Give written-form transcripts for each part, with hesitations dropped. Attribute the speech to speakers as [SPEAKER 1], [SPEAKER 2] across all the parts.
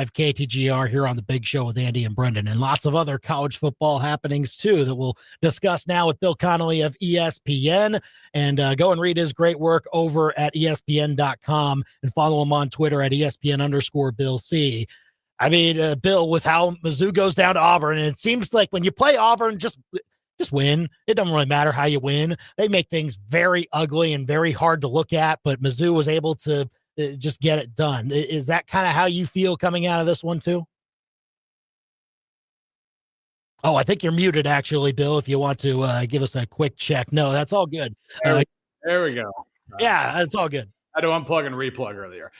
[SPEAKER 1] of KTGR here on the Big Show with Andy and Brenden, and lots of other college football happenings too that we'll discuss now with Bill Connelly of ESPN. And go and read his great work over at ESPN.com and follow him on Twitter at ESPN_Bill C. I mean, Bill, with how Mizzou goes down to Auburn, and it seems like when you play Auburn, just win. It doesn't really matter how you win. They make things very ugly and very hard to look at, but Mizzou was able to just get it done. Is that kind of how you feel coming out of this one too? Oh, I think you're muted actually, Bill, if you want to give us a quick check. No, that's all good.
[SPEAKER 2] There we go.
[SPEAKER 1] Yeah, it's all good.
[SPEAKER 2] I had to unplug and replug earlier.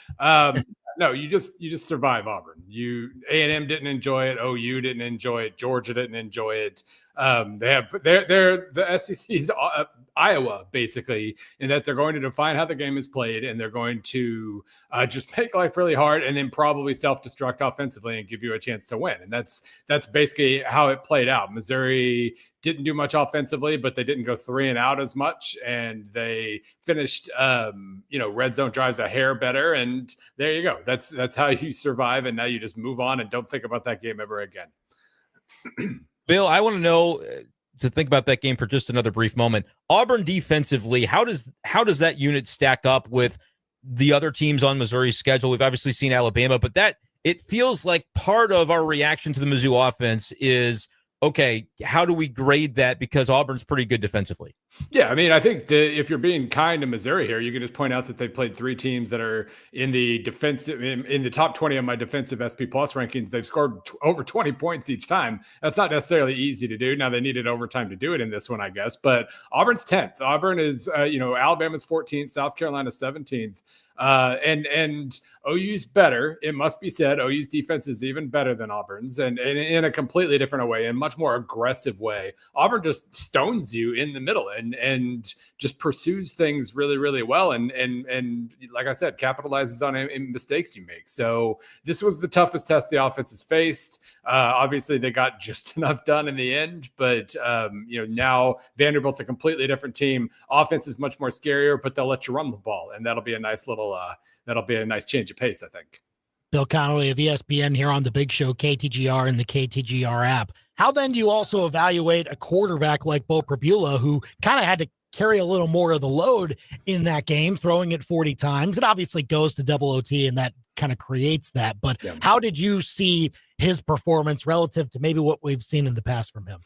[SPEAKER 2] No, you just survive Auburn. A&M didn't enjoy it. OU didn't enjoy it. Georgia didn't enjoy it. They're the SEC's Iowa, basically, in that they're going to define how the game is played, and they're going to just make life really hard, and then probably self-destruct offensively and give you a chance to win. And that's basically how it played out. Missouri didn't do much offensively, but they didn't go 3 and out as much, and they finished red zone drives a hair better. And there you go. That's how you survive, and now you just move on and don't think about that game ever again.
[SPEAKER 3] Bill, I want to know, to think about that game for just another brief moment. Auburn defensively, how does that unit stack up with the other teams on Missouri's schedule? We've obviously seen Alabama, but it feels like part of our reaction to the Mizzou offense is, okay, how do we grade that? Because Auburn's pretty good defensively.
[SPEAKER 2] Yeah, I mean, I think if you're being kind to Missouri here, you can just point out that they played 3 teams that are in the defensive, in the top 20 of my defensive SP Plus rankings. They've scored over 20 points each time. That's not necessarily easy to do. Now, they needed overtime to do it in this one, I guess. But Auburn's 10th. Auburn is, Alabama's 14th, South Carolina 17th. And OU's better. It must be said, OU's defense is even better than Auburn's, and in a completely different way, in a much more aggressive way. Auburn just stones you in the middle and just pursues things really, really well. And like I said, capitalizes on any mistakes you make. So this was the toughest test the offense has faced. Obviously they got just enough done in the end, but now Vanderbilt's a completely different team. Offense is much more scarier, but they'll let you run the ball, and that'll be a nice little that'll be a nice change of pace, I think.
[SPEAKER 1] Bill Connelly of ESPN here on the Big Show, KTGR and the KTGR app. How then do you also evaluate a quarterback like Bo Prabula, who kind of had to carry a little more of the load in that game, throwing it 40 times? It obviously goes to double OT, and that kind of creates that. But How did you see his performance relative to maybe what we've seen in the past from him?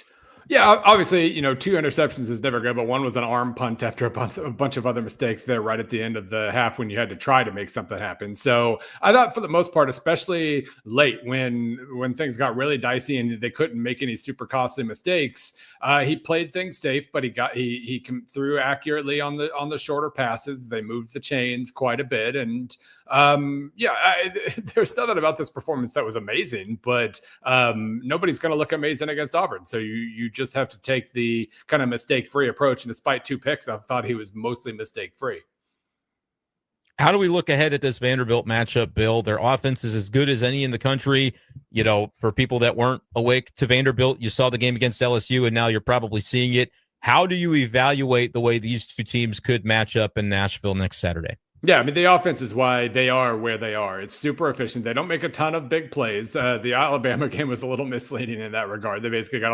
[SPEAKER 2] Yeah, obviously, 2 interceptions is never good, but one was an arm punt after a bunch of other mistakes there right at the end of the half when you had to try to make something happen. So I thought for the most part, especially late when things got really dicey and they couldn't make any super costly mistakes, he played things safe, but he threw accurately on the shorter passes. They moved the chains quite a bit, and there's nothing about this performance that was amazing, but nobody's going to look amazing against Auburn. So you just have to take the kind of mistake-free approach. And despite 2 picks, I thought he was mostly mistake-free.
[SPEAKER 3] How do we look ahead at this Vanderbilt matchup, Bill? Their offense is as good as any in the country. For people that weren't awake to Vanderbilt, you saw the game against LSU, and now you're probably seeing it. How do you evaluate the way these 2 teams could match up in Nashville next Saturday?
[SPEAKER 2] Yeah, I mean, the offense is why they are where they are. It's super efficient. They don't make a ton of big plays. The Alabama game was a little misleading in that regard. They basically got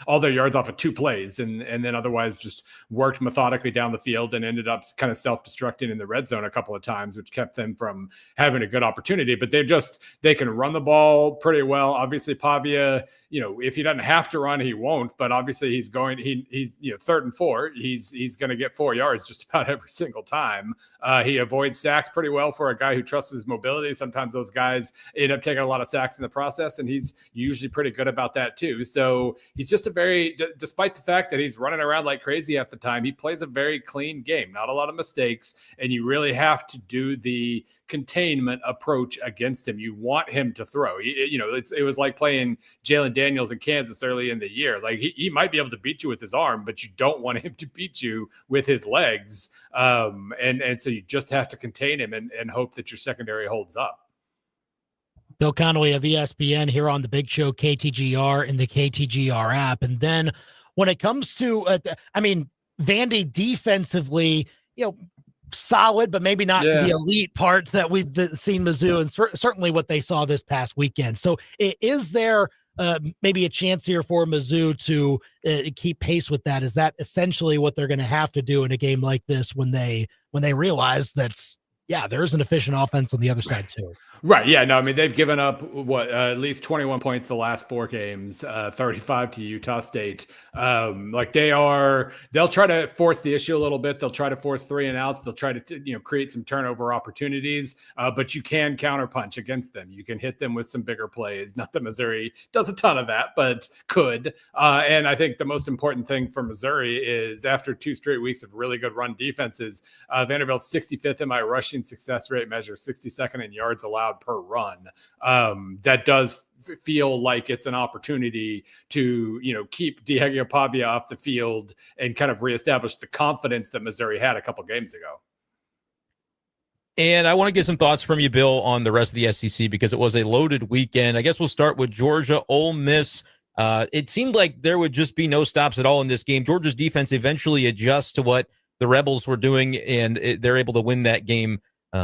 [SPEAKER 2] all their yards off of 2 plays and then otherwise just worked methodically down the field and ended up kind of self-destructing in the red zone a couple of times, which kept them from having a good opportunity. But they can run the ball pretty well. Obviously, Pavia, if he doesn't have to run, he won't. But obviously, he's 3rd and 4. He's going to get 4 yards just about every single time. He avoids sacks pretty well for a guy who trusts his mobility. Sometimes those guys end up taking a lot of sacks in the process, and he's usually pretty good about that too. So he's just despite the fact that he's running around like crazy half the time, he plays a very clean game, not a lot of mistakes, and you really have to do the containment approach against him. You want him to throw. It was like playing Jalen Daniels in Kansas early in the year. Like he might be able to beat you with his arm, but you don't want him to beat you with his legs. And so you just have to contain him and hope that your secondary holds up.
[SPEAKER 1] Bill Connelly of ESPN here on the Big Show, KTGR and the KTGR app. And then when it comes to, Vandy defensively, solid, but maybe not to
[SPEAKER 2] Yeah.
[SPEAKER 1] the elite part that we've seen Mizzou, and certainly what they saw this past weekend. So is there maybe a chance here for Mizzou to keep pace with that? Is that essentially what they're going to have to do in a game like this when they realize that, yeah, there's an efficient offense on the other side too?
[SPEAKER 2] Right. Yeah. No, I mean, they've given up at least 21 points the last 4 games, 35 to Utah State. They'll try to force the issue a little bit. They'll try to force 3 and outs. They'll try to, create some turnover opportunities, but you can counterpunch against them. You can hit them with some bigger plays. Not that Missouri does a ton of that, but could. And I think the most important thing for Missouri is after 2 straight weeks of really good run defenses, Vanderbilt's 65th in my rushing success rate measure, 62nd in yards allowed per run. That does feel like it's an opportunity to, keep Diego Pavia off the field and kind of reestablish the confidence that Missouri had a couple games ago.
[SPEAKER 3] And I want to get some thoughts from you, Bill, on the rest of the SEC because it was a loaded weekend. I guess we'll start with Georgia, Ole Miss. It seemed like there would just be no stops at all in this game. Georgia's defense eventually adjusts to what the Rebels were doing, and they're able to win that game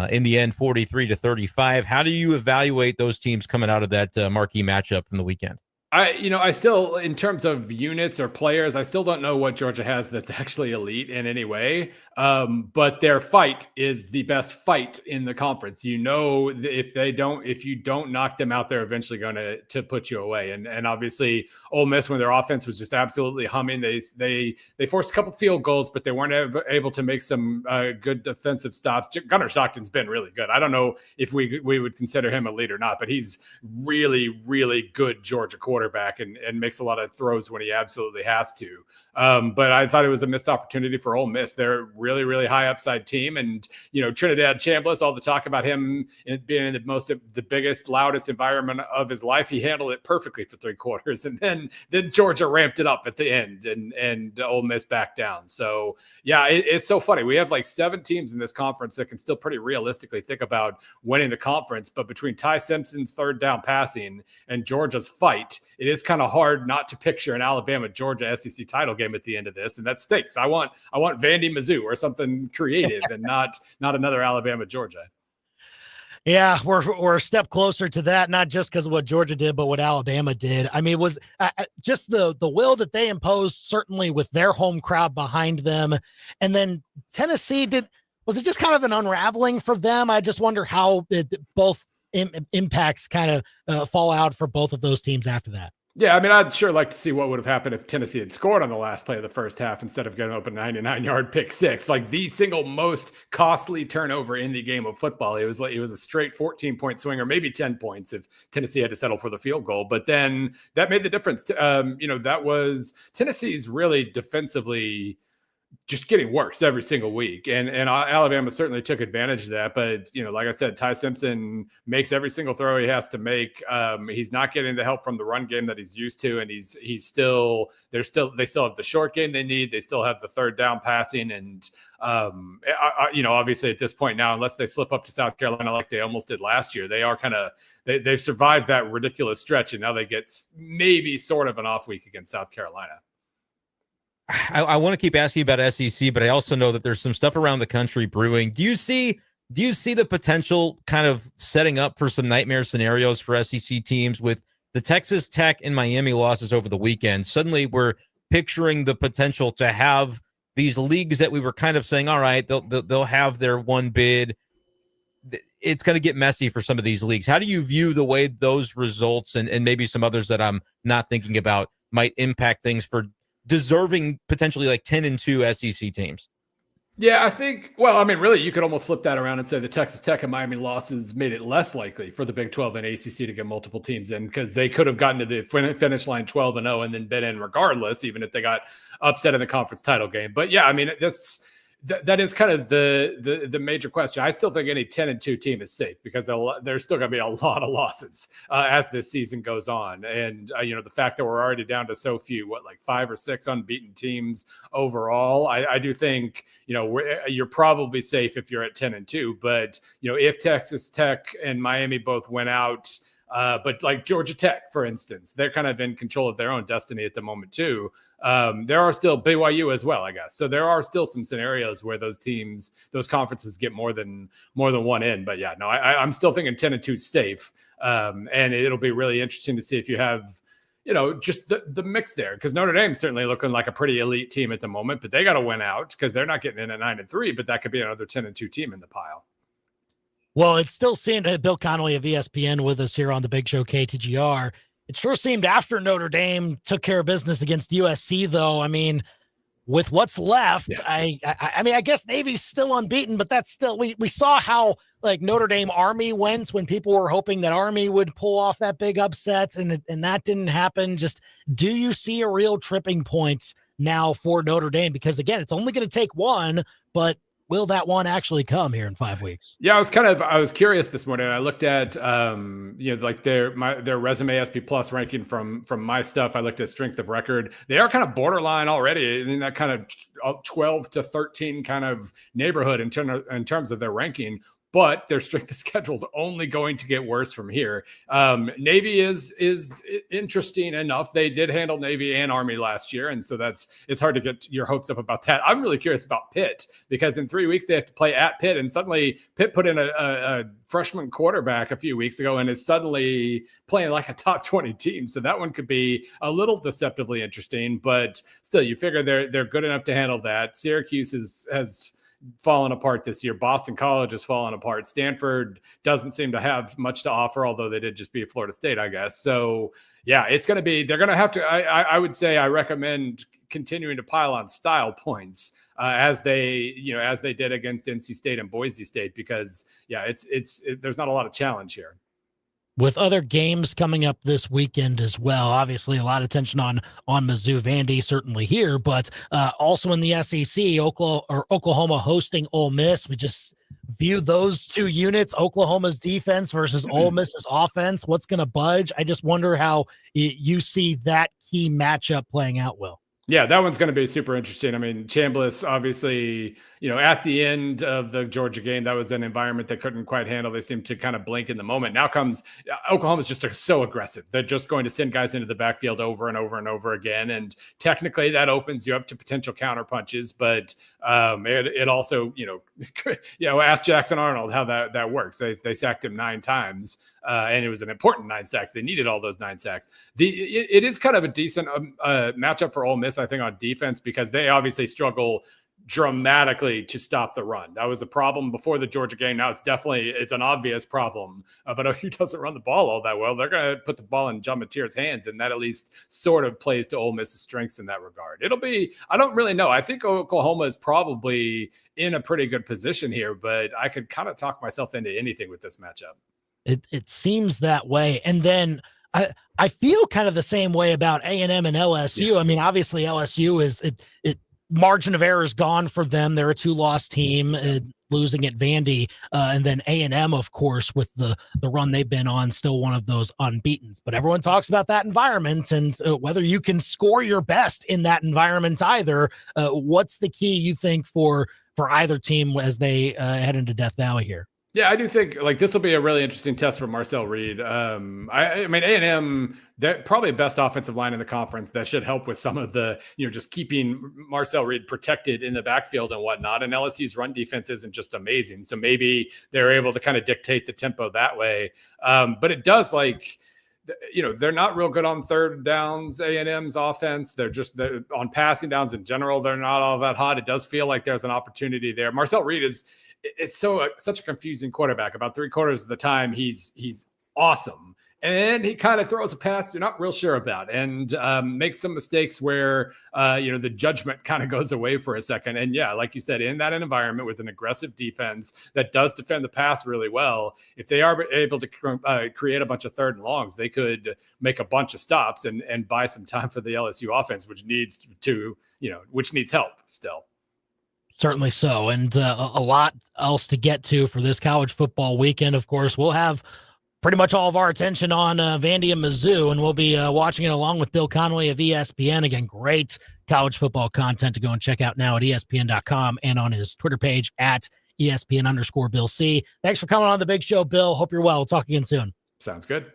[SPEAKER 3] in the end, 43-35. How do you evaluate those teams coming out of that marquee matchup from the weekend?
[SPEAKER 2] I still, in terms of units or players, I still don't know what Georgia has that's actually elite in any way. But their fight is the best fight in the conference. If you don't knock them out, they're eventually going to put you away. And obviously, Ole Miss, when their offense was just absolutely humming, they forced a couple field goals, but they weren't able to make some good defensive stops. Gunnar Stockton's been really good. I don't know if we would consider him elite or not, but he's really, really good Georgia quarterback and makes a lot of throws when he absolutely has to. But I thought it was a missed opportunity for Ole Miss. They're really, really high upside team. And, Trinidad Chambliss, all the talk about him being in the biggest, loudest environment of his life, he handled it perfectly for 3 quarters. And then Georgia ramped it up at the end and Ole Miss backed down. So, yeah, it's so funny. We have like 7 teams in this conference that can still pretty realistically think about winning the conference. But between Ty Simpson's third down passing and Georgia's fight, it is kind of hard not to picture an Alabama-Georgia SEC title game at the end of this, and that stinks. I want Vandy Mizzou or something creative, and not another Alabama-Georgia.
[SPEAKER 1] Yeah, we're a step closer to that, not just because of what Georgia did, but what Alabama did. I mean, it was just the will that they imposed, certainly with their home crowd behind them, and then Tennessee was it just kind of an unraveling for them? I just wonder how both impacts kind of fall out for both of those teams after that.
[SPEAKER 2] Yeah, I mean, I'd sure like to see what would have happened if Tennessee had scored on the last play of the first half instead of getting up a 99-yard pick six, like the single most costly turnover in the game of football. It was a straight 14-point swing, or maybe 10 points if Tennessee had to settle for the field goal. But then that made the difference. That was Tennessee's really defensively just getting worse every single week. And Alabama certainly took advantage of that. But, like I said, Ty Simpson makes every single throw he has to make. He's not getting the help from the run game that he's used to. And they still have the short game they need. They still have the third down passing. And, obviously at this point now, unless they slip up to South Carolina like they almost did last year, they are they've survived that ridiculous stretch. And now they get maybe sort of an off week against South Carolina.
[SPEAKER 3] I want to keep asking about SEC, but I also know that there's some stuff around the country brewing. Do you see the potential kind of setting up for some nightmare scenarios for SEC teams with the Texas Tech and Miami losses over the weekend? Suddenly we're picturing the potential to have these leagues that we were kind of saying, all right, they'll have their one bid. It's going to get messy for some of these leagues. How do you view the way those results and maybe some others that I'm not thinking about might impact things for deserving potentially like 10-2 SEC teams?
[SPEAKER 2] Yeah, I think, really, you could almost flip that around and say the Texas Tech and Miami losses made it less likely for the Big 12 and ACC to get multiple teams in, because they could have gotten to the finish line 12-0 and then been in regardless, even if they got upset in the conference title game. But yeah, I mean, that is kind of the major question. I still think any 10-2 team is safe because there's still going to be a lot of losses as this season goes on. And, the fact that we're already down to so few, 5 or 6 unbeaten teams overall, I do think, you're probably safe if you're at 10-2. But, if Texas Tech and Miami both went out But like Georgia Tech, for instance, they're kind of in control of their own destiny at the moment too. There are still BYU as well, I guess. So there are still some scenarios where those conferences get more than one in. But yeah, no, I'm still thinking 10-2 safe. And it'll be really interesting to see if you have, just the mix there, because Notre Dame's certainly looking like a pretty elite team at the moment, but they got to win out because they're not getting in at 9-3, but that could be another 10-2 team in the pile.
[SPEAKER 1] Well, it still seemed Bill Connelly of ESPN with us here on the Big Show KTGR. It sure seemed after Notre Dame took care of business against USC, though. I mean, with what's left, yeah. I mean, I guess Navy's still unbeaten, but that's still, we saw how like Notre Dame Army went when people were hoping that Army would pull off that big upset, and that didn't happen. Just, do you see a real tripping point now for Notre Dame? Because again, it's only going to take one, but will that one actually come here in 5 weeks?
[SPEAKER 2] Yeah, I was curious this morning. I looked at like their resume SP Plus ranking from my stuff. I looked at strength of record. They are kind of borderline already in that kind of 12 to 13 kind of neighborhood in terms of their ranking. But their strength of schedule is only going to get worse from here. Navy is interesting enough. They did handle Navy and Army last year, and so it's hard to get your hopes up about that. I'm really curious about Pitt, because in 3 weeks they have to play at Pitt, and suddenly Pitt put in a freshman quarterback a few weeks ago and is suddenly playing like a top 20 team. So that one could be a little deceptively interesting, but still, you figure they're good enough to handle that. Syracuse has fallen apart this year. Boston College has fallen apart. Stanford doesn't seem to have much to offer, although they did just beat Florida State, I guess. So yeah, they're going to have to, I would say I recommend continuing to pile on style points as they did against NC State and Boise State, because yeah, there's not a lot of challenge here.
[SPEAKER 1] With other games coming up this weekend as well, obviously a lot of attention on Mizzou. Vandy certainly here, but also in the SEC, Oklahoma hosting Ole Miss. We just view those two units, Oklahoma's defense versus Ole Miss's offense. What's going to budge? I just wonder how you see that key matchup playing out, Will.
[SPEAKER 2] Yeah, that one's going to be super interesting. I mean, Chambliss, obviously, at the end of the Georgia game, that was an environment they couldn't quite handle. They seemed to kind of blink in the moment. Now comes Oklahoma's just so aggressive. They're just going to send guys into the backfield over and over and over again. And technically that opens you up to potential counter punches. But it also, ask Jackson Arnold how that works. They sacked him 9 times. And it was an important 9 sacks. They needed all those 9 sacks. It is kind of a decent matchup for Ole Miss, I think, on defense, because they obviously struggle dramatically to stop the run. That was a problem before the Georgia game. Now it's an obvious problem. But OU doesn't run the ball all that well. They're going to put the ball in John Mateer's hands, and that at least sort of plays to Ole Miss's strengths in that regard. I don't really know. I think Oklahoma is probably in a pretty good position here, but I could kind of talk myself into anything with this matchup.
[SPEAKER 1] It seems that way. And then I feel kind of the same way about A&M and LSU. Yeah. I mean, obviously LSU is margin of error is gone for them. They're a 2-loss team, losing at Vandy. And then A&M, of course, with the run they've been on, still one of those unbeatens. But everyone talks about that environment and whether you can score your best in that environment either. What's the key, you think, for either team as they head into Death Valley here?
[SPEAKER 2] Yeah, I do think this will be a really interesting test for Marcel Reed. I mean, A&M, they're probably best offensive line in the conference. That should help with some of the, just keeping Marcel Reed protected in the backfield and whatnot. And LSU's run defense isn't just amazing. So maybe they're able to kind of dictate the tempo that way. But it does they're not real good on third downs, A&M's offense. They're on passing downs in general. They're not all that hot. It does feel like there's an opportunity there. Marcel Reed is such a confusing quarterback. About 3/4 of the time, he's awesome, and he kind of throws a pass you're not real sure about, and makes some mistakes where the judgment kind of goes away for a second. And yeah, like you said, in that environment with an aggressive defense that does defend the pass really well, if they are able to create a bunch of 3rd and longs, they could make a bunch of stops and buy some time for the LSU offense, which needs help still.
[SPEAKER 1] Certainly so. And a lot else to get to for this college football weekend. Of course, we'll have pretty much all of our attention on Vandy and Mizzou, and we'll be watching it along with Bill Connelly of ESPN. Again, great college football content to go and check out now at ESPN.com and on his Twitter page at ESPN_Bill C. Thanks for coming on the Big Show, Bill. Hope you're well. We'll talk again soon.
[SPEAKER 2] Sounds good.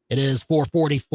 [SPEAKER 1] It is 4:44.